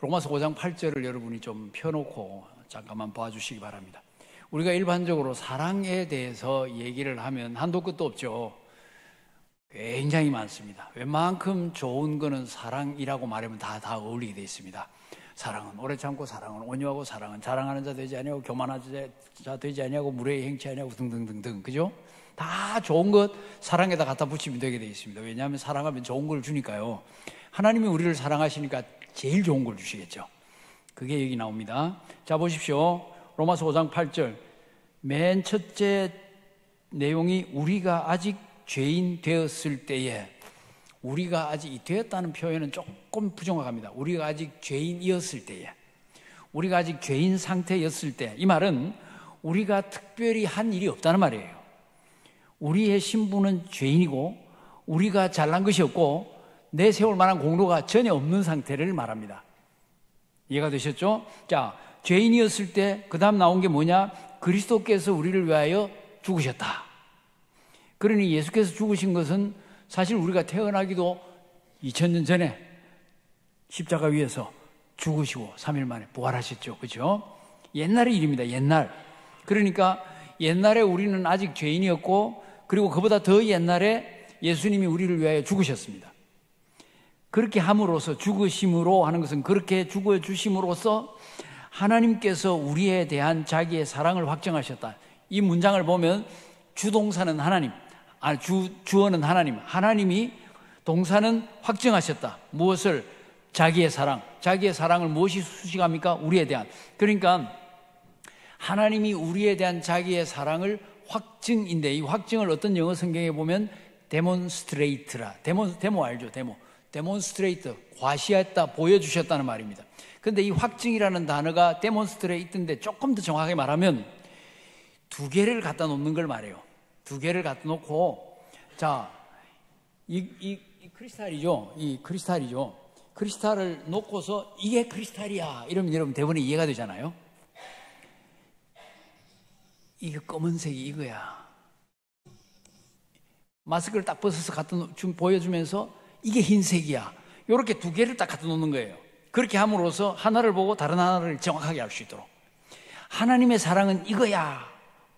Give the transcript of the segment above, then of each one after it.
로마서 5장 8절을 여러분이 좀 펴놓고 잠깐만 봐주시기 바랍니다. 우리가 일반적으로 사랑에 대해서 얘기를 하면 한도 끝도 없죠. 굉장히 많습니다. 웬만큼 좋은 거는 사랑이라고 말하면 다 어울리게 되어 있습니다. 사랑은 오래 참고, 사랑은 온유하고, 사랑은 자랑하는 자 되지 아니하고, 교만하는 자 되지 아니하고, 무례히 행치 아니하고, 등등등등. 그죠? 다 좋은 것 사랑에다 갖다 붙이면 되게 되어 있습니다. 왜냐하면 사랑하면 좋은 걸 주니까요. 하나님이 우리를 사랑하시니까 제일 좋은 걸 주시겠죠. 그게 여기 나옵니다. 자, 보십시오. 로마서 5장 8절. 맨 첫째 내용이 우리가 아직 죄인 되었을 때에, 우리가 아직 되었다는 표현은 조금 부정확합니다. 우리가 아직 죄인이었을 때에, 우리가 아직 죄인 상태였을 때, 이 말은 우리가 특별히 한 일이 없다는 말이에요. 우리의 신분은 죄인이고 우리가 잘난 것이 없고 내세울 만한 공로가 전혀 없는 상태를 말합니다. 이해가 되셨죠? 자, 죄인이었을 때 그 다음 나온 게 뭐냐? 그리스도께서 우리를 위하여 죽으셨다. 그러니 예수께서 죽으신 것은 사실 우리가 태어나기도 2000년 전에 십자가 위에서 죽으시고 3일 만에 부활하셨죠. 그죠? 옛날의 일입니다. 옛날. 그러니까 옛날에 우리는 아직 죄인이었고, 그리고 그보다 더 옛날에 예수님이 우리를 위하여 죽으셨습니다. 그렇게 함으로써, 죽으심으로 하는 것은 그렇게 죽어주심으로써 하나님께서 우리에 대한 자기의 사랑을 확정하셨다. 이 문장을 보면 주동사는 하나님, 주어는 하나님, 하나님이 동사는 확정하셨다. 무엇을? 자기의 사랑. 자기의 사랑을 무엇이 수식합니까? 우리에 대한. 그러니까 하나님이 우리에 대한 자기의 사랑을 확증인데, 이 확증을 어떤 영어 성경에 보면 데몬스트레이트라. 데모 알죠? 데몬스트레이트, 과시했다, 보여주셨다는 말입니다. 그런데 이 확증이라는 단어가 데몬스트레이트인데 조금 더 정확하게 말하면 두 개를 갖다 놓는 걸 말해요. 두 개를 갖다 놓고, 자, 이 크리스탈이죠. 이 크리스탈이죠. 크리스탈을 놓고서 이게 크리스탈이야 이러면 여러분 대부분 이해가 되잖아요. 이게 검은색이 이거야. 마스크를 딱 벗어서 갖다 보여주면서 이게 흰색이야. 이렇게 두 개를 딱 갖다 놓는 거예요. 그렇게 함으로써 하나를 보고 다른 하나를 정확하게 알 수 있도록. 하나님의 사랑은 이거야.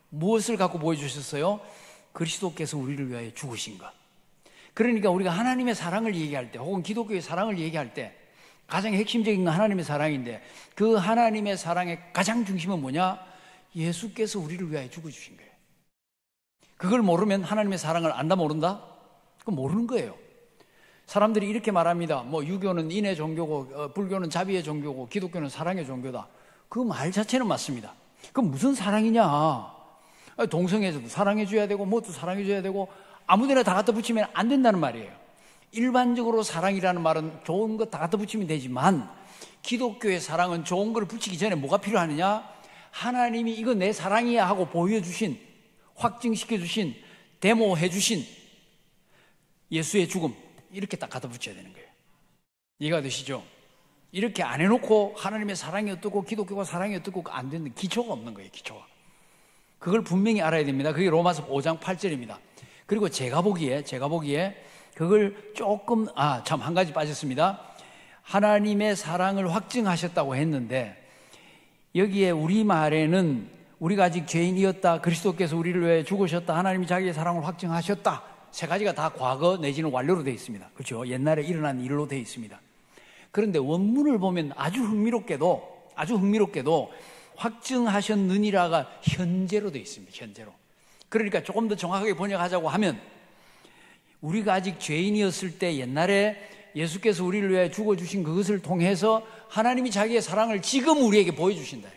무엇을 갖고 보여주셨어요? 그리스도께서 우리를 위하여 죽으신 것. 그러니까 우리가 하나님의 사랑을 얘기할 때, 혹은 기독교의 사랑을 얘기할 때 가장 핵심적인 건 하나님의 사랑인데, 그 하나님의 사랑의 가장 중심은 뭐냐? 예수께서 우리를 위하여 죽어주신 거예요. 그걸 모르면 하나님의 사랑을 안다 모른다? 그건 모르는 거예요. 사람들이 이렇게 말합니다. 뭐 유교는 인의 종교고, 불교는 자비의 종교고, 기독교는 사랑의 종교다. 그 말 자체는 맞습니다. 그건 무슨 사랑이냐? 동성애에서도 사랑해줘야 되고, 뭐도 사랑해줘야 되고, 아무데나 다 갖다 붙이면 안 된다는 말이에요. 일반적으로 사랑이라는 말은 좋은 거 다 갖다 붙이면 되지만, 기독교의 사랑은 좋은 걸 붙이기 전에 뭐가 필요하느냐? 하나님이 이거 내 사랑이야 하고 보여주신, 확증시켜주신, 데모해주신 예수의 죽음, 이렇게 딱 갖다 붙여야 되는 거예요. 이해가 되시죠? 이렇게 안 해놓고 하나님의 사랑이 어떻고 기독교가 사랑이 어떻고 안 되는, 기초가 없는 거예요. 기초가. 그걸 분명히 알아야 됩니다. 그게 로마서 5장 8절입니다. 그리고 제가 보기에 그걸 조금, 참 한 가지 빠졌습니다. 하나님의 사랑을 확증하셨다고 했는데, 여기에 우리말에는 우리가 아직 죄인이었다, 그리스도께서 우리를 위해 죽으셨다, 하나님이 자기의 사랑을 확증하셨다, 세 가지가 다 과거 내지는 완료로 되어 있습니다. 그렇죠? 옛날에 일어난 일로 되어 있습니다. 그런데 원문을 보면 아주 흥미롭게도 확증하셨느니라가 현재로 되어 있습니다. 현재로. 그러니까 조금 더 정확하게 번역하자고 하면, 우리가 아직 죄인이었을 때 옛날에 예수께서 우리를 위해 죽어주신 그것을 통해서 하나님이 자기의 사랑을 지금 우리에게 보여주신다.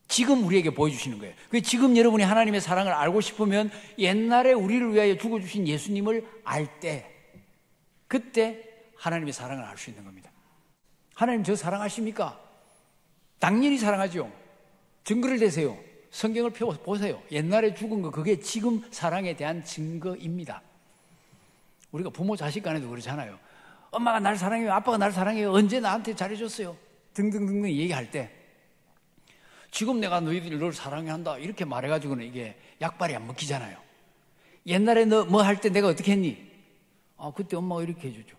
지금 우리에게 보여주시는 거예요. 지금 여러분이 하나님의 사랑을 알고 싶으면 옛날에 우리를 위하여 죽어주신 예수님을 알 때, 그때 하나님의 사랑을 알 수 있는 겁니다. 하나님 저 사랑하십니까? 당연히 사랑하죠. 증거를 대세요. 성경을 펴보세요. 옛날에 죽은 거, 그게 지금 사랑에 대한 증거입니다. 우리가 부모 자식 간에도 그렇잖아요. 엄마가 날 사랑해요, 아빠가 날 사랑해요, 언제 나한테 잘해줬어요, 등등등 얘기할 때, 지금 내가 너희들 사랑한다 이렇게 말해가지고는 이게 약발이 안 먹히잖아요. 옛날에 너 뭐 할 때 내가 어떻게 했니? 그때 엄마가 이렇게 해주죠.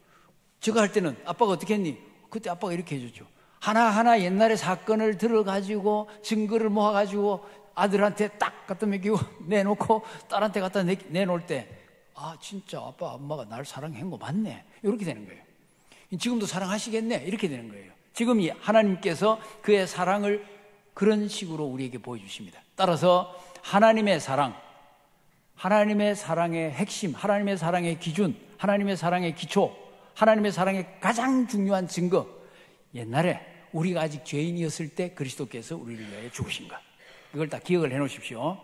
저거 할 때는 아빠가 어떻게 했니? 그때 아빠가 이렇게 해줬죠. 하나하나 옛날의 사건을 들어가지고 증거를 모아가지고 아들한테 딱 갖다 먹이고 내놓고 딸한테 갖다 내놓을 때, 아, 진짜 아빠, 엄마가 날 사랑한 거 맞네. 이렇게 되는 거예요. 지금도 사랑하시겠네. 이렇게 되는 거예요. 지금 하나님께서 그의 사랑을 그런 식으로 우리에게 보여주십니다. 따라서 하나님의 사랑, 하나님의 사랑의 핵심, 하나님의 사랑의 기준, 하나님의 사랑의 기초, 하나님의 사랑의 가장 중요한 증거, 옛날에 우리가 아직 죄인이었을 때 그리스도께서 우리를 위하여 죽으신 것, 이걸 다 기억을 해 놓으십시오.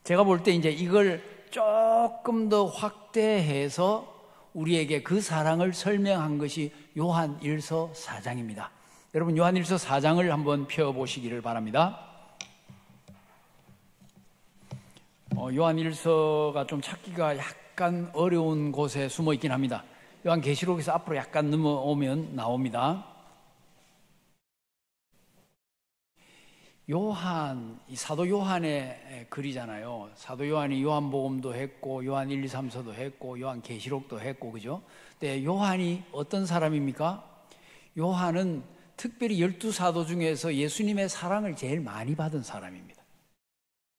제가 볼 때 이제 이걸 조금 더 확대해서 우리에게 그 사랑을 설명한 것이 요한 1서 4장입니다. 여러분, 요한 1서 4장을 한번 펴보시기를 바랍니다. 요한 1서가 좀 찾기가 약간 어려운 곳에 숨어 있긴 합니다. 요한 계시록에서 앞으로 약간 넘어오면 나옵니다. 이 사도 요한의 글이잖아요. 사도 요한이 요한복음도 했고, 요한 1, 2, 3서도 했고, 요한 계시록도 했고, 그죠? 근데 요한이 어떤 사람입니까? 요한은 특별히 12사도 중에서 예수님의 사랑을 제일 많이 받은 사람입니다.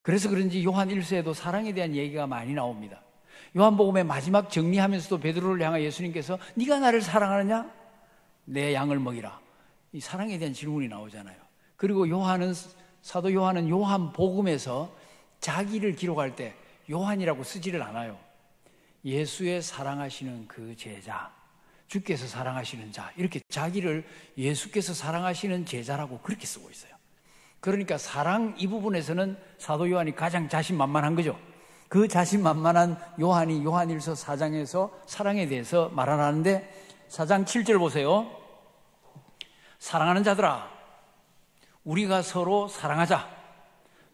그래서 그런지 요한 1서에도 사랑에 대한 얘기가 많이 나옵니다. 요한복음의 마지막 정리하면서도 베드로를 향해 예수님께서 네가 나를 사랑하느냐? 내 양을 먹이라. 이 사랑에 대한 질문이 나오잖아요. 그리고 사도 요한은 요한복음에서 자기를 기록할 때 요한이라고 쓰지를 않아요. 예수의 사랑하시는 그 제자, 주께서 사랑하시는 자, 이렇게 자기를 예수께서 사랑하시는 제자라고 그렇게 쓰고 있어요. 그러니까 사랑 이 부분에서는 사도 요한이 가장 자신만만한 거죠. 그 자신만만한 요한이 요한 1서 4장에서 사랑에 대해서 말하는데 4장 7절 보세요. 사랑하는 자들아, 우리가 서로 사랑하자.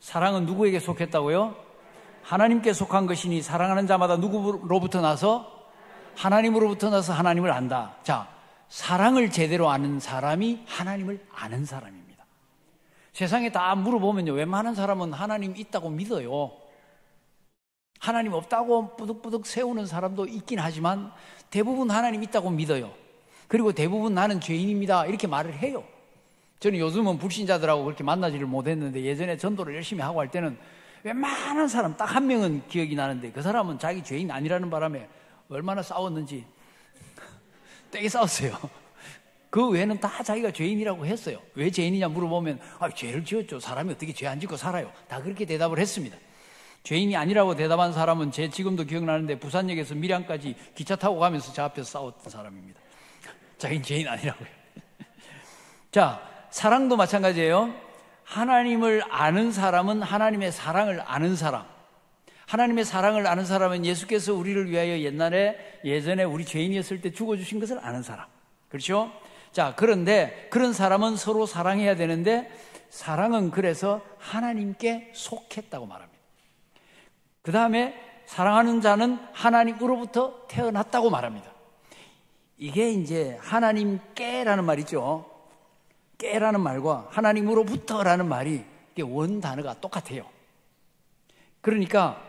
사랑은 누구에게 속했다고요? 하나님께 속한 것이니 사랑하는 자마다 누구로부터 나서? 하나님으로부터 나서 하나님을 안다. 자, 사랑을 제대로 아는 사람이 하나님을 아는 사람입니다. 세상에 다 물어보면요, 웬만한 사람은 하나님 있다고 믿어요. 하나님 없다고 뿌득뿌득 세우는 사람도 있긴 하지만 대부분 하나님 있다고 믿어요. 그리고 대부분 나는 죄인입니다, 이렇게 말을 해요. 저는 요즘은 불신자들하고 그렇게 만나지를 못했는데 예전에 전도를 열심히 하고 할 때는 웬만한 사람 딱 한 명은 기억이 나는데 그 사람은 자기 죄인 아니라는 바람에 얼마나 싸웠는지 되게 싸웠어요. 그 외에는 다 자기가 죄인이라고 했어요. 왜 죄인이냐 물어보면 죄를 지었죠. 사람이 어떻게 죄 안 짓고 살아요. 다 그렇게 대답을 했습니다. 죄인이 아니라고 대답한 사람은 제 지금도 기억나는데 부산역에서 밀양까지 기차 타고 가면서 저 앞에서 싸웠던 사람입니다. 자기는 죄인 아니라고요. 자, 사랑도 마찬가지예요. 하나님을 아는 사람은 하나님의 사랑을 아는 사람. 하나님의 사랑을 아는 사람은 예수께서 우리를 위하여 예전에 우리 죄인이었을 때 죽어주신 것을 아는 사람. 그렇죠? 자, 그런데 그런 사람은 서로 사랑해야 되는데 사랑은 그래서 하나님께 속했다고 말합니다. 그 다음에 사랑하는 자는 하나님으로부터 태어났다고 말합니다. 이게 이제 하나님께라는 말이죠. 깨라는 말과 하나님으로부터라는 말이 원 단어가 똑같아요. 그러니까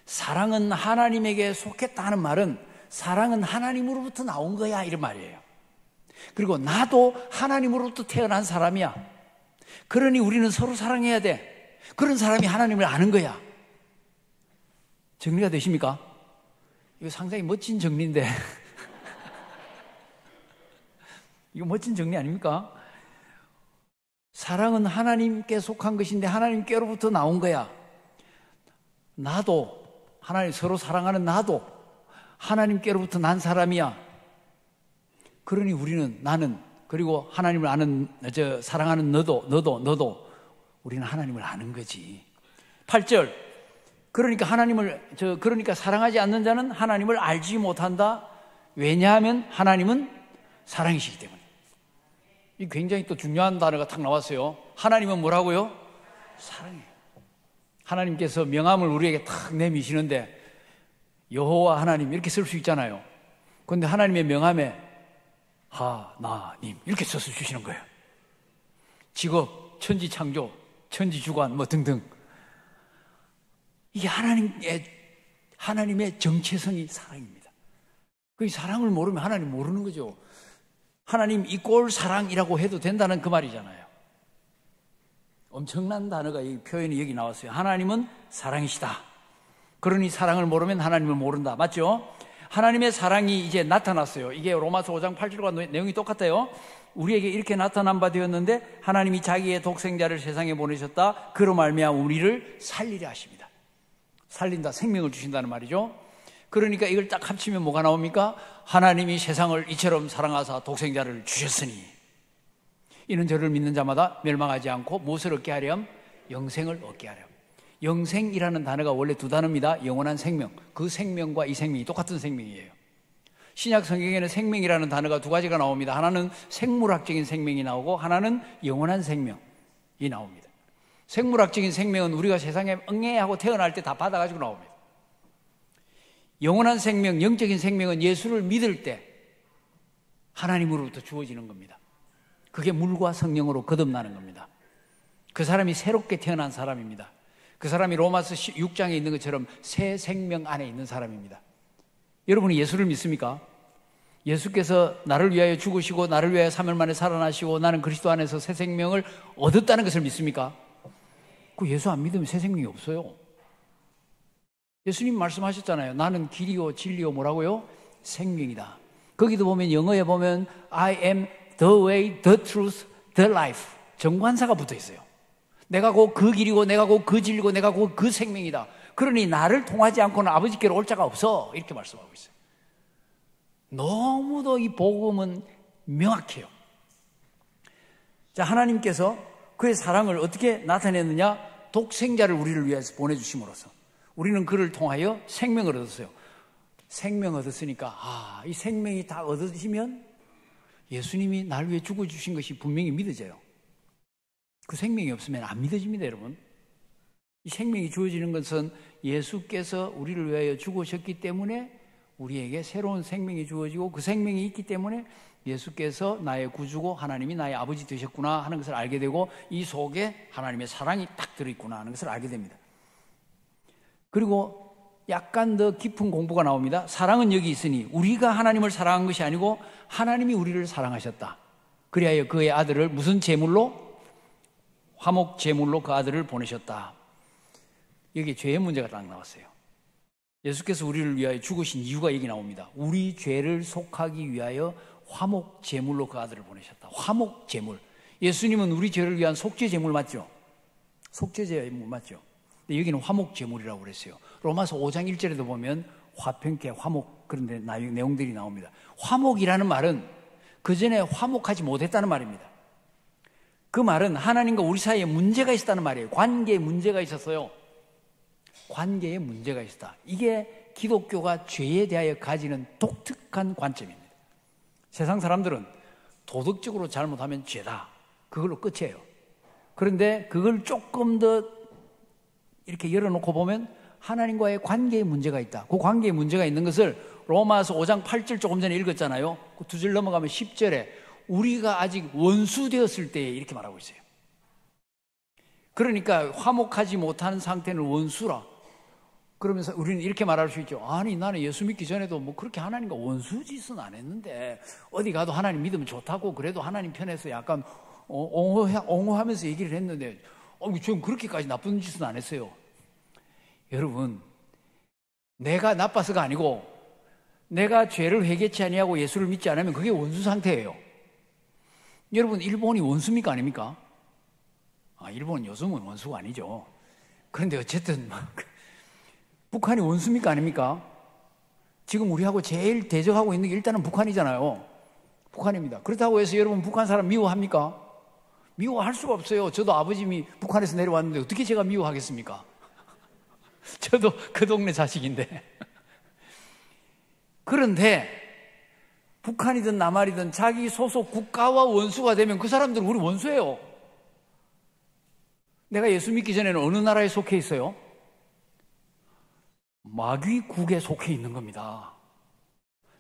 사랑은 하나님에게 속했다 하는 말은 사랑은 하나님으로부터 나온 거야, 이런 말이에요. 그리고 나도 하나님으로부터 태어난 사람이야. 그러니 우리는 서로 사랑해야 돼. 그런 사람이 하나님을 아는 거야. 정리가 되십니까? 이거 상당히 멋진 정리인데 이거 멋진 정리 아닙니까? 사랑은 하나님께 속한 것인데 하나님께로부터 나온 거야. 나도, 하나님 서로 사랑하는 나도 하나님께로부터 난 사람이야. 그러니 나는, 그리고 하나님을 아는, 사랑하는 너도 우리는 하나님을 아는 거지. 8절. 그러니까 사랑하지 않는 자는 하나님을 알지 못한다. 왜냐하면 하나님은 사랑이시기 때문에. 이 굉장히 또 중요한 단어가 탁 나왔어요. 하나님은 뭐라고요? 사랑이에요. 하나님께서 명함을 우리에게 탁 내미시는데 여호와 하나님 이렇게 쓸 수 있잖아요. 그런데 하나님의 명함에 하나님 이렇게 써서 주시는 거예요. 직업, 천지창조, 천지주관 뭐 등등. 이게 하나님의 정체성이 사랑입니다. 그 사랑을 모르면 하나님 모르는 거죠. 하나님 이꼴 사랑이라고 해도 된다는 그 말이잖아요. 엄청난 단어가 이 표현이 여기 나왔어요. 하나님은 사랑이시다. 그러니 사랑을 모르면 하나님을 모른다. 맞죠? 하나님의 사랑이 이제 나타났어요. 이게 로마서 5장 8절과 내용이 똑같아요. 우리에게 이렇게 나타난 바 되었는데 하나님이 자기의 독생자를 세상에 보내셨다. 그로 말미암아 우리를 살리려 하십니다. 살린다, 생명을 주신다는 말이죠. 그러니까 이걸 딱 합치면 뭐가 나옵니까? 하나님이 세상을 이처럼 사랑하사 독생자를 주셨으니 이는 저를 믿는 자마다 멸망하지 않고 무엇을 얻게 하렴? 영생을 얻게 하렴. 영생이라는 단어가 원래 두 단어입니다. 영원한 생명. 그 생명과 이 생명이 똑같은 생명이에요. 신약 성경에는 생명이라는 단어가 두 가지가 나옵니다. 하나는 생물학적인 생명이 나오고 하나는 영원한 생명이 나옵니다. 생물학적인 생명은 우리가 세상에 응애하고 태어날 때 다 받아가지고 나옵니다. 영원한 생명, 영적인 생명은 예수를 믿을 때 하나님으로부터 주어지는 겁니다. 그게 물과 성령으로 거듭나는 겁니다. 그 사람이 새롭게 태어난 사람입니다. 그 사람이 로마서 6장에 있는 것처럼 새 생명 안에 있는 사람입니다. 여러분이 예수를 믿습니까? 예수께서 나를 위하여 죽으시고 나를 위하여 3일 만에 살아나시고 나는 그리스도 안에서 새 생명을 얻었다는 것을 믿습니까? 그 예수 안 믿으면 새 생명이 없어요. 예수님 말씀하셨잖아요. 나는 길이요 진리요 뭐라고요? 생명이다. 거기도 보면 영어에 보면 I am the way, the truth, the life. 정관사가 붙어 있어요. 내가 곧 그 길이고 내가 곧 그 진리고 내가 곧 그 생명이다. 그러니 나를 통하지 않고는 아버지께로 올 자가 없어. 이렇게 말씀하고 있어요. 너무도 이 복음은 명확해요. 자, 하나님께서 그의 사랑을 어떻게 나타냈느냐? 독생자를 우리를 위해서 보내주심으로써 우리는 그를 통하여 생명을 얻었어요. 생명 얻었으니까 이 생명이 다 얻어지면 예수님이 날 위해 죽어주신 것이 분명히 믿어져요. 그 생명이 없으면 안 믿어집니다, 여러분. 이 생명이 주어지는 것은 예수께서 우리를 위하여 죽으셨기 때문에 우리에게 새로운 생명이 주어지고 그 생명이 있기 때문에 예수께서 나의 구주고 하나님이 나의 아버지 되셨구나 하는 것을 알게 되고 이 속에 하나님의 사랑이 딱 들어있구나 하는 것을 알게 됩니다. 그리고 약간 더 깊은 공부가 나옵니다. 사랑은 여기 있으니 우리가 하나님을 사랑한 것이 아니고 하나님이 우리를 사랑하셨다. 그리하여 그의 아들을 무슨 제물로? 화목 제물로 그 아들을 보내셨다. 여기 죄의 문제가 딱 나왔어요. 예수께서 우리를 위하여 죽으신 이유가 여기 나옵니다. 우리 죄를 속하기 위하여 화목 제물로 그 아들을 보내셨다. 화목 제물. 예수님은 우리 죄를 위한 속죄 제물 맞죠? 속죄 제물 맞죠? 근데 여기는 화목 제물이라고 그랬어요. 로마서 5장 1절에도 보면 화평케 화목 그런 내용들이 나옵니다. 화목이라는 말은 그 전에 화목하지 못했다는 말입니다. 그 말은 하나님과 우리 사이에 문제가 있었다는 말이에요. 관계에 문제가 있었어요. 관계에 문제가 있었다. 이게 기독교가 죄에 대하여 가지는 독특한 관점입니다. 세상 사람들은 도덕적으로 잘못하면 죄다. 그걸로 끝이에요. 그런데 그걸 조금 더 이렇게 열어놓고 보면 하나님과의 관계에 문제가 있다. 그 관계에 문제가 있는 것을 로마서 5장 8절 조금 전에 읽었잖아요. 그 두 절 넘어가면 10절에 우리가 아직 원수 되었을 때 이렇게 말하고 있어요. 그러니까 화목하지 못하는 상태는 원수라. 그러면서 우리는 이렇게 말할 수 있죠. 아니 나는 예수 믿기 전에도 뭐 그렇게 하나님과 원수 짓은 안 했는데 어디 가도 하나님 믿으면 좋다고 그래도 하나님 편에서 약간 옹호하면서 얘기를 했는데 전 그렇게까지 나쁜 짓은 안 했어요. 여러분, 내가 나빠서가 아니고 내가 죄를 회개치 아니하고 예수를 믿지 않으면 그게 원수 상태예요. 여러분, 일본이 원수입니까 아닙니까? 일본은 요즘은 원수가 아니죠. 그런데 어쨌든 북한이 원수입니까 아닙니까? 지금 우리하고 제일 대적하고 있는 게 일단은 북한이잖아요. 북한입니다. 그렇다고 해서 여러분 북한 사람 미워합니까? 미워할 수가 없어요. 저도 아버님이 북한에서 내려왔는데 어떻게 제가 미워하겠습니까? 저도 그 동네 자식인데. 그런데 북한이든 남한이든 자기 소속 국가와 원수가 되면 그 사람들은 우리 원수예요. 내가 예수 믿기 전에는 어느 나라에 속해 있어요? 마귀국에 속해 있는 겁니다.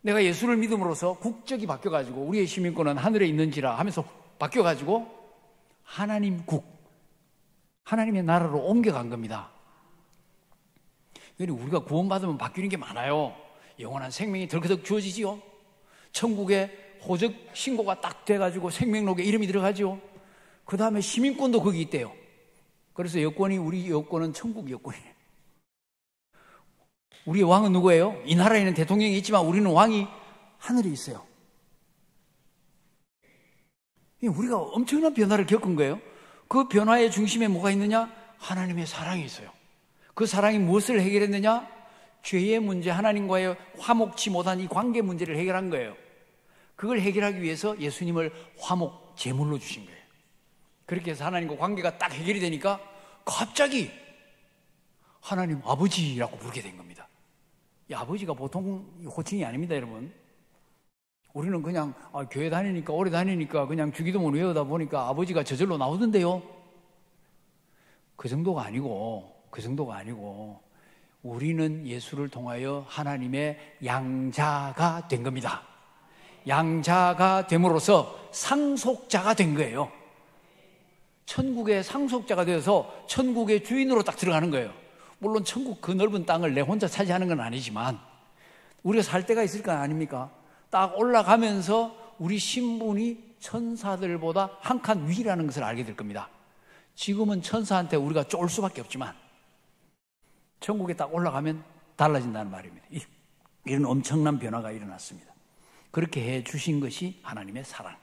내가 예수를 믿음으로써 국적이 바뀌어가지고 우리의 시민권은 하늘에 있는지라 하면서 바뀌어가지고 하나님 국, 하나님의 나라로 옮겨간 겁니다. 우리가 구원받으면 바뀌는 게 많아요. 영원한 생명이 덜커덕 주어지지요. 천국에 호적 신고가 딱 돼가지고 생명록에 이름이 들어가죠. 그 다음에 시민권도 거기 있대요. 그래서 여권이, 우리 여권은 천국 여권이에요. 우리의 왕은 누구예요? 이 나라에는 대통령이 있지만 우리는 왕이 하늘에 있어요. 우리가 엄청난 변화를 겪은 거예요. 그 변화의 중심에 뭐가 있느냐? 하나님의 사랑이 있어요. 그 사랑이 무엇을 해결했느냐? 죄의 문제, 하나님과의 화목치 못한 이 관계 문제를 해결한 거예요. 그걸 해결하기 위해서 예수님을 화목 제물로 주신 거예요. 그렇게 해서 하나님과 관계가 딱 해결이 되니까 갑자기 하나님 아버지라고 부르게 된 겁니다. 이 아버지가 보통 호칭이 아닙니다, 여러분. 우리는 그냥 교회 다니니까, 오래 다니니까 그냥 주기도문 외우다 보니까 아버지가 저절로 나오던데요. 그 정도가 아니고 우리는 예수를 통하여 하나님의 양자가 된 겁니다. 양자가 됨으로써 상속자가 된 거예요. 천국의 상속자가 되어서 천국의 주인으로 딱 들어가는 거예요. 물론 천국 그 넓은 땅을 내 혼자 차지하는 건 아니지만 우리가 살 때가 있을 거 아닙니까? 딱 올라가면서 우리 신분이 천사들보다 한 칸 위라는 것을 알게 될 겁니다. 지금은 천사한테 우리가 쫄 수밖에 없지만 천국에 딱 올라가면 달라진다는 말입니다. 이런 엄청난 변화가 일어났습니다. 그렇게 해 주신 것이 하나님의 사랑.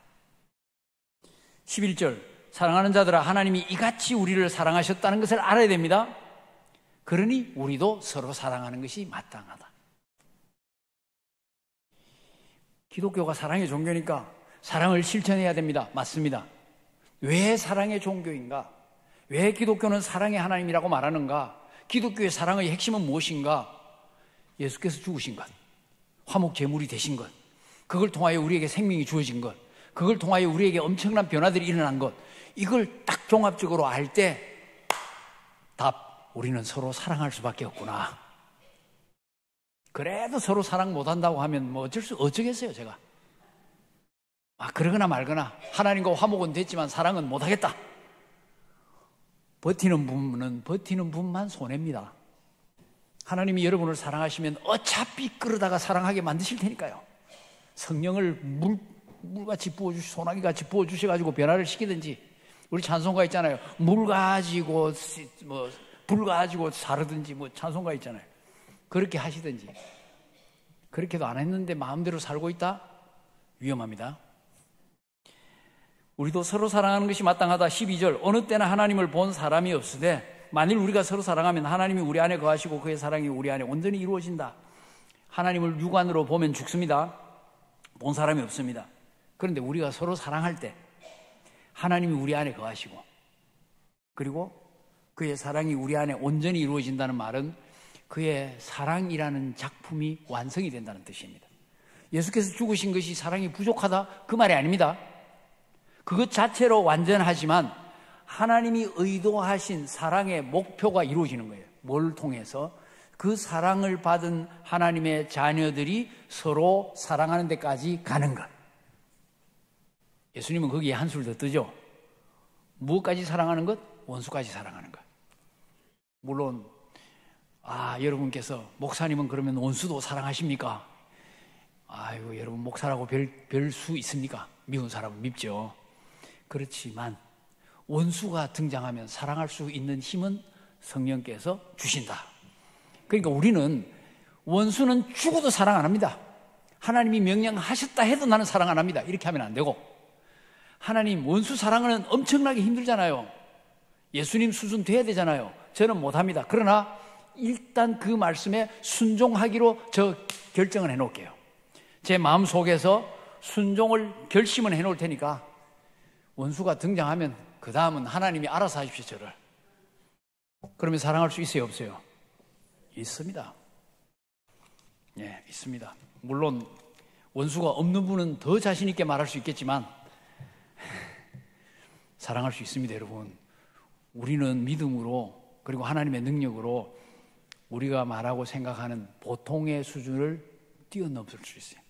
11절, 사랑하는 자들아 하나님이 이같이 우리를 사랑하셨다는 것을 알아야 됩니다. 그러니 우리도 서로 사랑하는 것이 마땅하다. 기독교가 사랑의 종교니까 사랑을 실천해야 됩니다. 맞습니다. 왜 사랑의 종교인가? 왜 기독교는 사랑의 하나님이라고 말하는가? 기독교의 사랑의 핵심은 무엇인가? 예수께서 죽으신 것, 화목 제물이 되신 것, 그걸 통하여 우리에게 생명이 주어진 것, 그걸 통하여 우리에게 엄청난 변화들이 일어난 것, 이걸 딱 종합적으로 알 때 답, 우리는 서로 사랑할 수밖에 없구나. 그래도 서로 사랑 못한다고 하면 뭐 어쩌겠어요, 제가. 그러거나 말거나 하나님과 화목은 됐지만 사랑은 못하겠다. 버티는 분만 손해입니다. 하나님이 여러분을 사랑하시면 어차피 끌어다가 사랑하게 만드실 테니까요. 성령을 물같이 부어주시, 소나기같이 부어주셔가지고 변화를 시키든지, 우리 찬송가 있잖아요. 물 가지고 불 가지고 사르든지 찬송가 있잖아요. 그렇게 하시든지. 그렇게도 안 했는데 마음대로 살고 있다? 위험합니다. 우리도 서로 사랑하는 것이 마땅하다. 12절, 어느 때나 하나님을 본 사람이 없으되 만일 우리가 서로 사랑하면 하나님이 우리 안에 거하시고 그의 사랑이 우리 안에 온전히 이루어진다. 하나님을 육안으로 보면 죽습니다. 본 사람이 없습니다. 그런데 우리가 서로 사랑할 때 하나님이 우리 안에 거하시고 그리고 그의 사랑이 우리 안에 온전히 이루어진다는 말은 그의 사랑이라는 작품이 완성이 된다는 뜻입니다. 예수께서 죽으신 것이 사랑이 부족하다? 그 말이 아닙니다. 그것 자체로 완전하지만 하나님이 의도하신 사랑의 목표가 이루어지는 거예요. 뭘 통해서? 그 사랑을 받은 하나님의 자녀들이 서로 사랑하는 데까지 가는 것. 예수님은 거기에 한술 더 뜨죠. 무엇까지 사랑하는 것? 원수까지 사랑하는 것. 물론 여러분께서 목사님은 그러면 원수도 사랑하십니까? 아이고, 여러분 목사라고 별 수 있습니까? 미운 사람은 밉죠. 그렇지만 원수가 등장하면 사랑할 수 있는 힘은 성령께서 주신다. 그러니까 우리는 원수는 죽어도 사랑 안 합니다. 하나님이 명령하셨다 해도 나는 사랑 안 합니다. 이렇게 하면 안 되고, 하나님 원수 사랑은 엄청나게 힘들잖아요. 예수님 수준 돼야 되잖아요. 저는 못합니다. 그러나 일단 그 말씀에 순종하기로 저 결정을 해놓을게요. 제 마음속에서 순종을 결심을 해놓을 테니까 원수가 등장하면 그 다음은 하나님이 알아서 하십시오, 저를. 그러면 사랑할 수 있어요, 없어요? 있습니다. 예, 있습니다. 물론 원수가 없는 분은 더 자신 있게 말할 수 있겠지만 사랑할 수 있습니다, 여러분. 우리는 믿음으로 그리고 하나님의 능력으로 우리가 말하고 생각하는 보통의 수준을 뛰어넘을 수 있어요.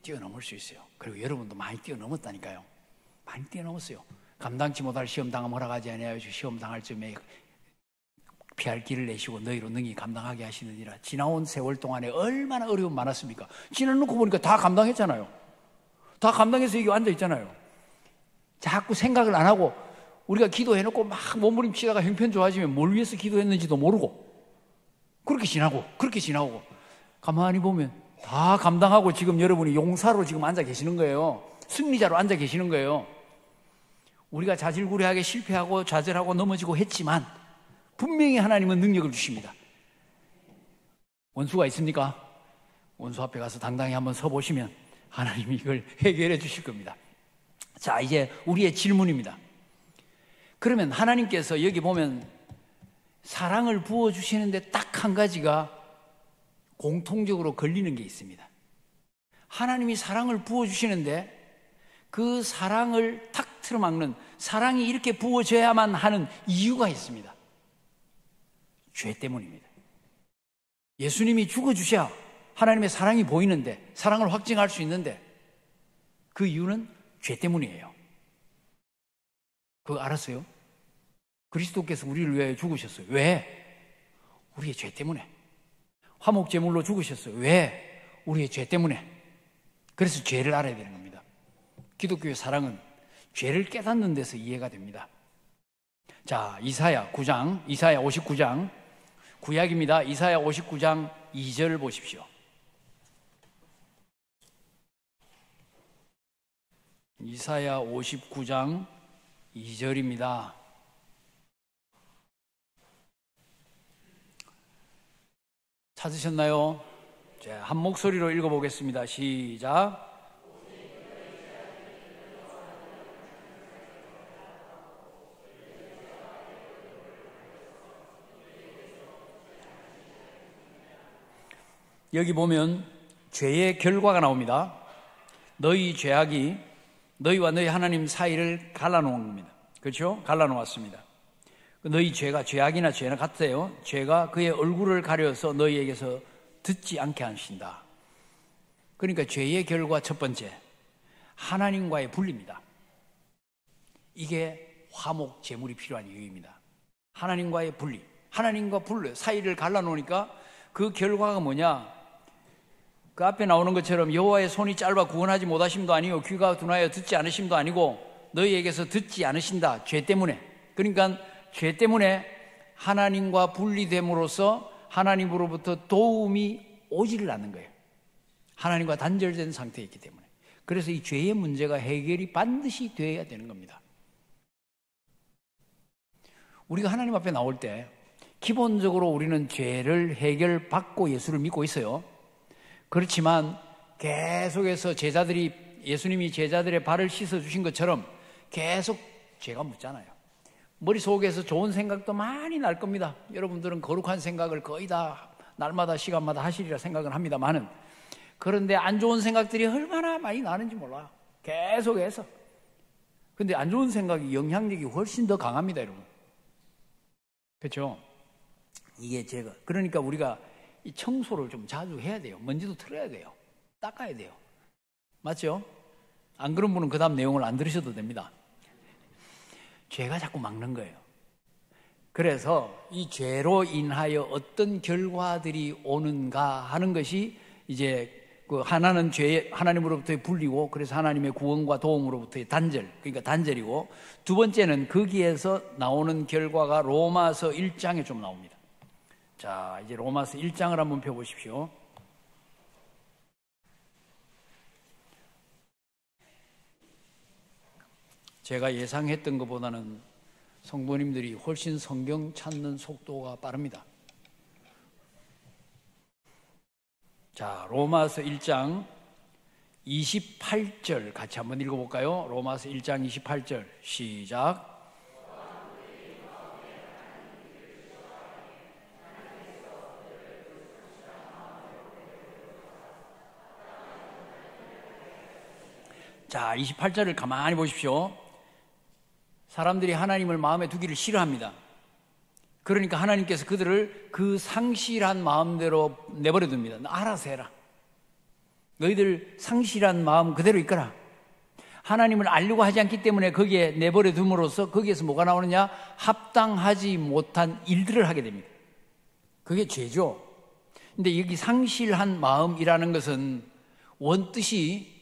뛰어넘을 수 있어요. 그리고 여러분도 많이 뛰어넘었다니까요. 많이 뛰어넘었어요. 감당치 못할 시험 당함 허락하지 아니하여 시험 당할 즈음에 피할 길을 내시고 너희로 능히 감당하게 하시느니라. 지나온 세월 동안에 얼마나 어려움 많았습니까? 지나놓고 보니까 다 감당했잖아요. 다 감당해서 여기 앉아 있잖아요. 자꾸 생각을 안 하고 우리가 기도해놓고 막 몸부림치다가 형편 좋아지면 뭘 위해서 기도했는지도 모르고 그렇게 지나고 가만히 보면 다 감당하고 지금 여러분이 용사로 지금 앉아 계시는 거예요. 승리자로 앉아 계시는 거예요. 우리가 자질구레하게 실패하고 좌절하고 넘어지고 했지만 분명히 하나님은 능력을 주십니다. 원수가 있습니까? 원수 앞에 가서 당당히 한번 서보시면 하나님이 이걸 해결해 주실 겁니다. 자, 이제 우리의 질문입니다. 그러면 하나님께서 여기 보면 사랑을 부어주시는데 딱 한 가지가 공통적으로 걸리는 게 있습니다. 하나님이 사랑을 부어주시는데 그 사랑을 탁 틀어막는, 사랑이 이렇게 부어져야만 하는 이유가 있습니다. 죄 때문입니다. 예수님이 죽어주셔야 하나님의 사랑이 보이는데, 사랑을 확증할 수 있는데 그 이유는 죄 때문이에요. 그거 알았어요? 그리스도께서 우리를 위하여 죽으셨어요. 왜? 우리의 죄 때문에. 화목제물로 죽으셨어요. 왜? 우리의 죄 때문에. 그래서 죄를 알아야 되는 겁니다. 기독교의 사랑은 죄를 깨닫는 데서 이해가 됩니다. 자, 이사야 59장 구약입니다. 이사야 59장 2절 보십시오. 이사야 59장 2절입니다. 찾으셨나요? 자, 한 목소리로 읽어보겠습니다. 시작. 여기 보면 죄의 결과가 나옵니다. 너희 죄악이 너희와 너희 하나님 사이를 갈라놓은 겁니다. 그렇죠? 갈라놓았습니다. 너희 죄악이나 죄나 같아요. 죄가 그의 얼굴을 가려서 너희에게서 듣지 않게 하신다. 그러니까 죄의 결과 첫 번째, 하나님과의 분리입니다. 이게 화목 제물이 필요한 이유입니다. 하나님과의 분리, 하나님과 분리 사이를 갈라놓으니까 그 결과가 뭐냐? 그 앞에 나오는 것처럼 여호와의 손이 짧아 구원하지 못하심도 아니요 귀가 둔하여 듣지 않으심도 아니고 너희에게서 듣지 않으신다. 죄 때문에. 그러니까 죄 때문에 하나님과 분리됨으로써 하나님으로부터 도움이 오지를 않는 거예요. 하나님과 단절된 상태에 있기 때문에. 그래서 이 죄의 문제가 해결이 반드시 되어야 되는 겁니다. 우리가 하나님 앞에 나올 때 기본적으로 우리는 죄를 해결받고 예수를 믿고 있어요. 그렇지만 계속해서 예수님이 제자들의 발을 씻어주신 것처럼 계속 죄가 묻잖아요. 머릿속에서 좋은 생각도 많이 날 겁니다. 여러분들은 거룩한 생각을 거의 다 날마다 시간마다 하시리라 생각을 합니다만은, 그런데 안 좋은 생각들이 얼마나 많이 나는지 몰라요. 계속해서. 근데 안 좋은 생각이 영향력이 훨씬 더 강합니다, 여러분. 그렇죠? 이게 그러니까 우리가 이 청소를 좀 자주 해야 돼요. 먼지도 털어야 돼요. 닦아야 돼요. 맞죠? 안 그런 분은 그 다음 내용을 안 들으셔도 됩니다. 죄가 자꾸 막는 거예요. 그래서 이 죄로 인하여 어떤 결과들이 오는가 하는 것이 이제 그 하나는 하나님으로부터의 분리고, 그래서 하나님의 구원과 도움으로부터의 단절, 그러니까 단절이고, 두 번째는 거기에서 나오는 결과가 로마서 1장에 좀 나옵니다. 자, 이제 로마서 1장을 한번 펴보십시오. 제가 예상했던 것보다는 성도님들이 훨씬 성경 찾는 속도가 빠릅니다. 자, 로마서 1장 28절 같이 한번 읽어볼까요? 로마서 1장 28절 시작. 자, 28절을 가만히 보십시오. 사람들이 하나님을 마음에 두기를 싫어합니다. 그러니까 하나님께서 그들을 그 상실한 마음대로 내버려 둡니다. 알아서 해라. 너희들 상실한 마음 그대로 있거라. 하나님을 알려고 하지 않기 때문에 거기에 내버려 둠으로써 거기에서 뭐가 나오느냐? 합당하지 못한 일들을 하게 됩니다. 그게 죄죠. 근데 여기 상실한 마음이라는 것은 원뜻이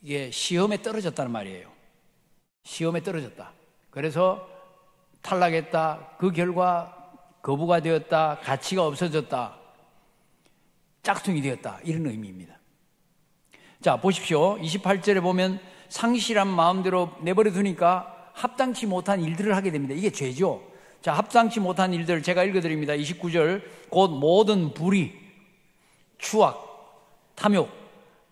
이게 시험에 떨어졌다는 말이에요. 시험에 떨어졌다. 그래서 탈락했다. 그 결과 거부가 되었다. 가치가 없어졌다. 짝퉁이 되었다. 이런 의미입니다. 자, 보십시오. 28절에 보면 상실한 마음대로 내버려 두니까 합당치 못한 일들을 하게 됩니다. 이게 죄죠. 자, 합당치 못한 일들 제가 읽어드립니다. 29절 곧 모든 불의, 추악, 탐욕,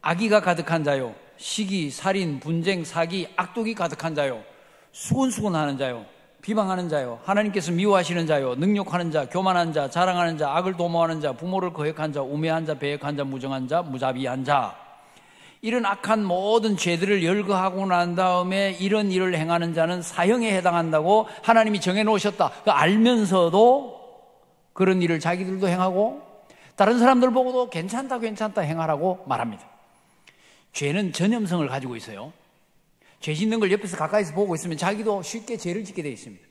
악의가 가득한 자요, 시기, 살인, 분쟁, 사기, 악독이 가득한 자요, 수군수군하는 자요, 비방하는 자요, 하나님께서 미워하시는 자요, 능욕하는 자, 교만한 자, 자랑하는 자, 악을 도모하는 자, 부모를 거역한 자, 우매한 자, 배역한 자, 무정한 자, 무자비한 자. 이런 악한 모든 죄들을 열거하고 난 다음에 이런 일을 행하는 자는 사형에 해당한다고 하나님이 정해놓으셨다. 알면서도 그런 일을 자기들도 행하고 다른 사람들 보고도 괜찮다 행하라고 말합니다. 죄는 전염성을 가지고 있어요. 죄 짓는 걸 옆에서 가까이서 보고 있으면 자기도 쉽게 죄를 짓게 되어 있습니다.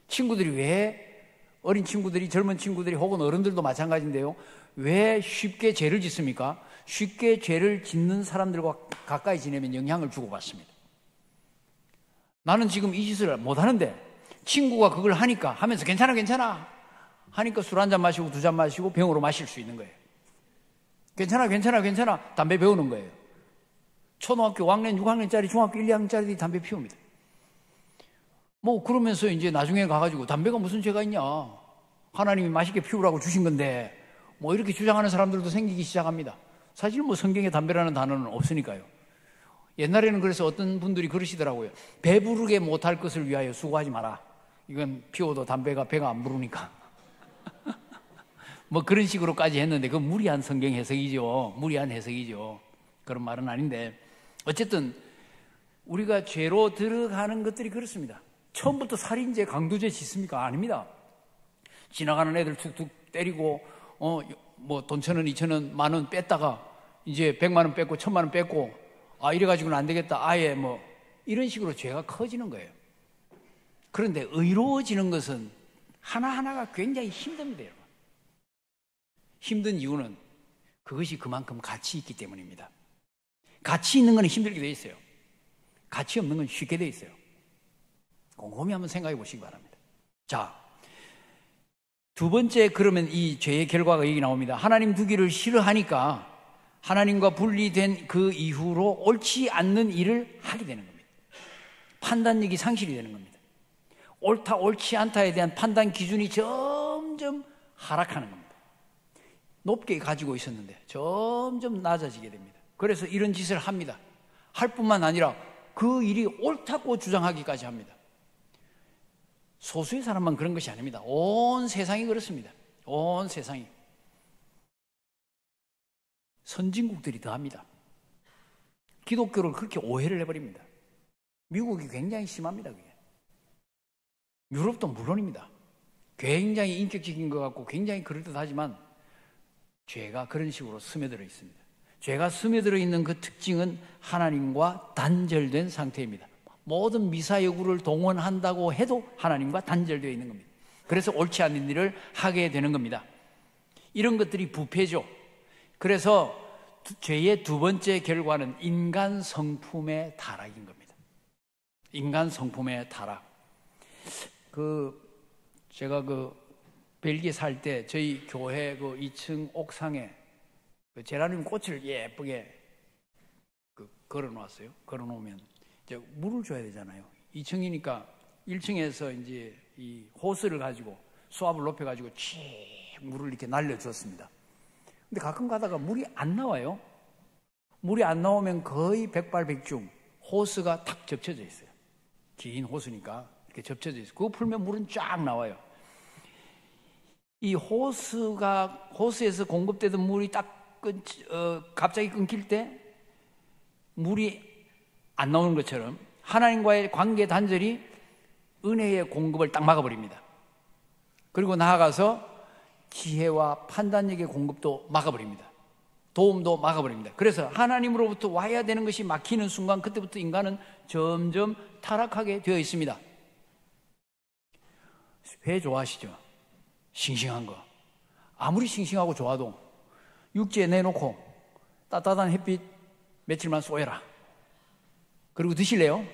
친구들이 왜, 어린 친구들이, 젊은 친구들이 혹은 어른들도 마찬가지인데요. 왜 쉽게 죄를 짓습니까? 쉽게 죄를 짓는 사람들과 가까이 지내면 영향을 주고받습니다. 나는 지금 이 짓을 못하는데 친구가 그걸 하니까 하면서 괜찮아 하니까 술 한 잔 마시고 두 잔 마시고 병으로 마실 수 있는 거예요. 괜찮아 담배 배우는 거예요. 초등학교 5학년 6학년짜리 중학교 1, 2학년짜리들이 담배 피웁니다. 뭐 그러면서 이제 나중에 가가지고 담배가 무슨 죄가 있냐, 하나님이 맛있게 피우라고 주신 건데 뭐 이렇게 주장하는 사람들도 생기기 시작합니다. 사실 뭐 성경에 담배라는 단어는 없으니까요. 옛날에는 그래서 어떤 분들이 그러시더라고요. 배부르게 못할 것을 위하여 수고하지 마라. 이건 피워도 담배가 배가 안 부르니까. 뭐 그런 식으로까지 했는데 그건 무리한 성경 해석이죠. 무리한 해석이죠. 그런 말은 아닌데 어쨌든 우리가 죄로 들어가는 것들이 그렇습니다. 처음부터 살인죄, 강도죄 짓습니까? 아닙니다. 지나가는 애들 툭툭 때리고 뭐 돈 1,000원, 2,000원, 10,000원 뺐다가 이제 100만 원 뺐고 1,000만 원 뺐고 이래가지고는 안 되겠다. 아예 뭐 이런 식으로 죄가 커지는 거예요. 그런데 의로워지는 것은 하나하나가 굉장히 힘듭니다, 여러분. 힘든 이유는 그것이 그만큼 가치 있기 때문입니다. 가치 있는 건 힘들게 돼 있어요. 가치 없는 건 쉽게 돼 있어요. 곰곰이 한번 생각해 보시기 바랍니다. 자, 두 번째, 그러면 이 죄의 결과가 여기 나옵니다. 하나님 두기를 싫어하니까 하나님과 분리된 그 이후로 옳지 않는 일을 하게 되는 겁니다. 판단력이 상실이 되는 겁니다. 옳다 옳지 않다에 대한 판단 기준이 점점 하락하는 겁니다. 높게 가지고 있었는데 점점 낮아지게 됩니다. 그래서 이런 짓을 합니다. 할 뿐만 아니라 그 일이 옳다고 주장하기까지 합니다. 소수의 사람만 그런 것이 아닙니다. 온 세상이 그렇습니다. 온 세상이. 선진국들이 더합니다. 기독교를 그렇게 오해를 해버립니다. 미국이 굉장히 심합니다. 그게. 유럽도 물론입니다. 굉장히 인격적인 것 같고 굉장히 그럴듯하지만 죄가 그런 식으로 스며들어 있습니다. 죄가 스며들어 있는 그 특징은 하나님과 단절된 상태입니다. 모든 미사여구를 동원한다고 해도 하나님과 단절되어 있는 겁니다. 그래서 옳지 않은 일을 하게 되는 겁니다. 이런 것들이 부패죠. 그래서 죄의 두 번째 결과는 인간 성품의 타락인 겁니다. 인간 성품의 타락. 제가 벨기에 살 때 저희 교회 2층 옥상에 제라늄 꽃을 예쁘게 걸어 놓았어요. 걸어 놓으면 이제 물을 줘야 되잖아요. 2층이니까 1층에서 이제 이 호스를 가지고 수압을 높여 가지고 물을 이렇게 날려 주었습니다. 근데 가끔 가다가 물이 안 나와요. 물이 안 나오면 거의 백발백중 호스가 탁 접혀져 있어요. 긴 호스니까 이렇게 접혀져 있어요. 그거 풀면 물은 쫙 나와요. 이 호스에서 공급되던 물이 갑자기 끊길 때 물이 안 나오는 것처럼 하나님과의 관계 단절이 은혜의 공급을 딱 막아버립니다. 그리고 나아가서 지혜와 판단력의 공급도 막아버립니다. 도움도 막아버립니다. 그래서 하나님으로부터 와야 되는 것이 막히는 순간 그때부터 인간은 점점 타락하게 되어 있습니다. 회 좋아하시죠? 싱싱한 거. 아무리 싱싱하고 좋아도 육지에 내놓고 따뜻한 햇빛 며칠만 쏘여라. 그리고 드실래요?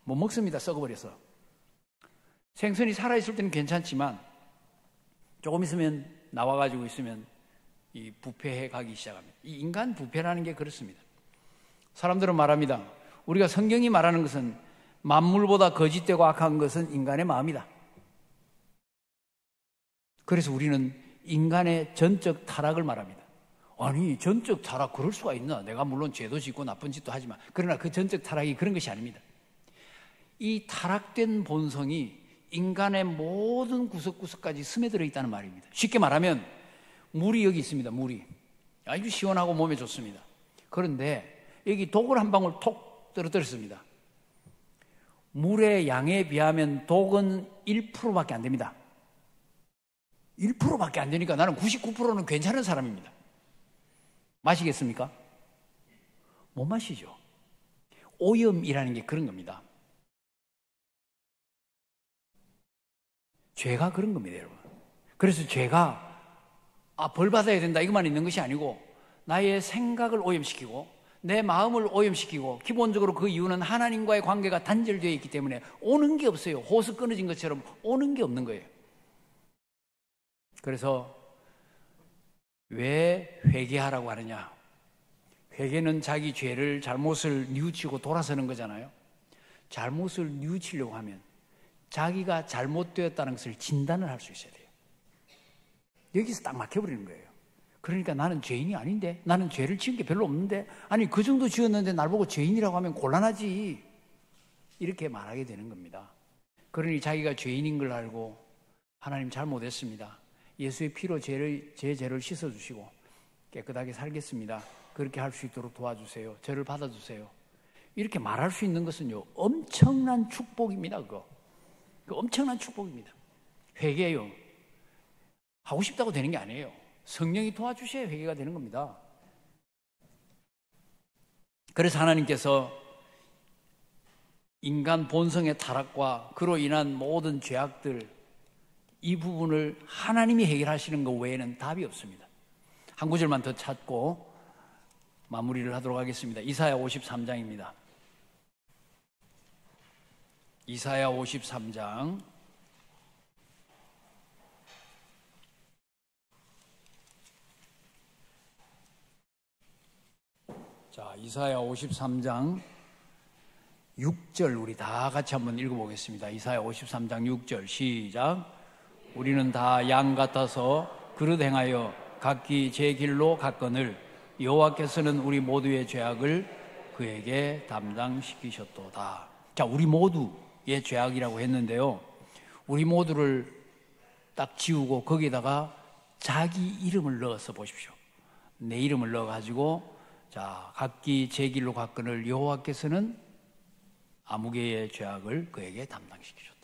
못 먹습니다. 썩어버려서. 생선이 살아있을 때는 괜찮지만 조금 있으면 나와가지고 있으면 이 부패해 가기 시작합니다. 이 인간 부패라는 게 그렇습니다. 사람들은 말합니다. 우리가 성경이 말하는 것은 만물보다 거짓되고 악한 것은 인간의 마음이다. 그래서 우리는 인간의 전적 타락을 말합니다. 아니, 전적 타락 그럴 수가 있나? 내가 물론 죄도 짓고 나쁜 짓도 하지만, 그러나 그 전적 타락이 그런 것이 아닙니다. 이 타락된 본성이 인간의 모든 구석구석까지 스며들어 있다는 말입니다. 쉽게 말하면 물이 여기 있습니다. 물이 아주 시원하고 몸에 좋습니다. 그런데 여기 독을 한 방울 톡 떨어뜨렸습니다. 물의 양에 비하면 독은 1%밖에 안 됩니다. 1%밖에 안 되니까 나는 99%는 괜찮은 사람입니다. 마시겠습니까? 못 마시죠. 오염이라는 게 그런 겁니다. 죄가 그런 겁니다, 여러분. 그래서 죄가 벌 받아야 된다 이것만 있는 것이 아니고 나의 생각을 오염시키고 내 마음을 오염시키고, 기본적으로 그 이유는 하나님과의 관계가 단절되어 있기 때문에 오는 게 없어요. 호스 끊어진 것처럼 오는 게 없는 거예요. 그래서 왜 회개하라고 하느냐? 회개는 자기 죄를, 잘못을 뉘우치고 돌아서는 거잖아요. 잘못을 뉘우치려고 하면 자기가 잘못되었다는 것을 진단을 할 수 있어야 돼요. 여기서 딱 막혀버리는 거예요. 그러니까 나는 죄인이 아닌데, 나는 죄를 지은 게 별로 없는데, 아니 그 정도 지었는데 날 보고 죄인이라고 하면 곤란하지, 이렇게 말하게 되는 겁니다. 그러니 자기가 죄인인 걸 알고 하나님 잘못했습니다, 예수의 피로 제 죄를 씻어주시고 깨끗하게 살겠습니다, 그렇게 할 수 있도록 도와주세요, 저를 받아주세요, 이렇게 말할 수 있는 것은요 엄청난 축복입니다. 그거 엄청난 축복입니다. 회개요, 하고 싶다고 되는 게 아니에요. 성령이 도와주셔야 회개가 되는 겁니다. 그래서 하나님께서 인간 본성의 타락과 그로 인한 모든 죄악들, 이 부분을 하나님이 해결하시는 것 외에는 답이 없습니다. 한 구절만 더 찾고 마무리를 하도록 하겠습니다. 이사야 53장입니다. 이사야 53장 자, 이사야 53장 6절 우리 다 같이 한번 읽어보겠습니다. 이사야 53장 6절 시작. 우리는 다 양 같아서 그릇 행하여 각기 제 길로 갔거늘 여호와께서는 우리 모두의 죄악을 그에게 담당시키셨도다. 자, 우리 모두의 죄악이라고 했는데요, 우리 모두를 딱 지우고 거기에다가 자기 이름을 넣어서 보십시오. 내 이름을 넣어가지고, 자, 각기 제 길로 갔거늘 여호와께서는 아무개의 죄악을 그에게 담당시키셨도다.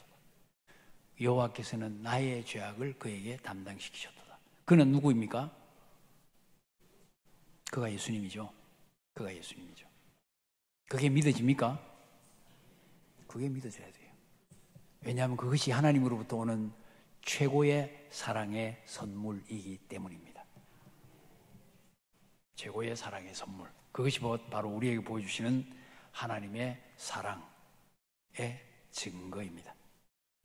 여호와께서는 나의 죄악을 그에게 담당시키셨도다. 그는 누구입니까? 그가 예수님이죠. 그가 예수님이죠. 그게 믿어집니까? 그게 믿어져야 돼요. 왜냐하면 그것이 하나님으로부터 오는 최고의 사랑의 선물이기 때문입니다. 최고의 사랑의 선물, 그것이 바로 우리에게 보여주시는 하나님의 사랑의 증거입니다.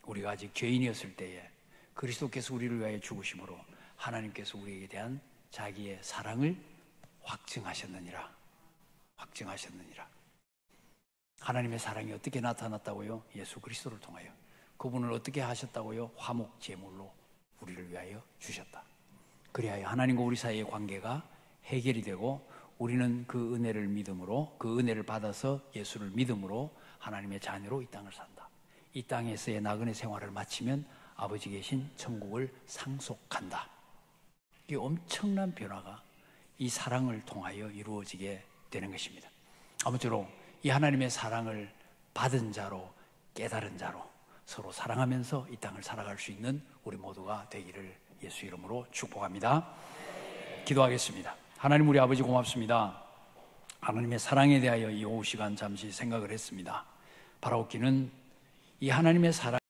우리가 아직 죄인이었을 때에 그리스도께서 우리를 위하여 죽으심으로 하나님께서 우리에게 대한 자기의 사랑을 확증하셨느니라. 하나님의 사랑이 어떻게 나타났다고요? 예수 그리스도를 통하여. 그분을 어떻게 하셨다고요? 화목 제물로 우리를 위하여 주셨다. 그리하여 하나님과 우리 사이의 관계가 해결이 되고, 우리는 그 은혜를 믿음으로, 그 은혜를 받아서 예수를 믿음으로 하나님의 자녀로 이 땅을 산다. 이 땅에서의 나그네 생활을 마치면 아버지 계신 천국을 상속한다. 이 엄청난 변화가 이 사랑을 통하여 이루어지게 되는 것입니다. 아무쪼록 이 하나님의 사랑을 받은 자로, 깨달은 자로 서로 사랑하면서 이 땅을 살아갈 수 있는 우리 모두가 되기를 예수 이름으로 축복합니다. 기도하겠습니다. 하나님, 우리 아버지 고맙습니다. 하나님의 사랑에 대하여 이 오후 시간 잠시 생각을 했습니다. 바라옵기는 이 하나님의 사랑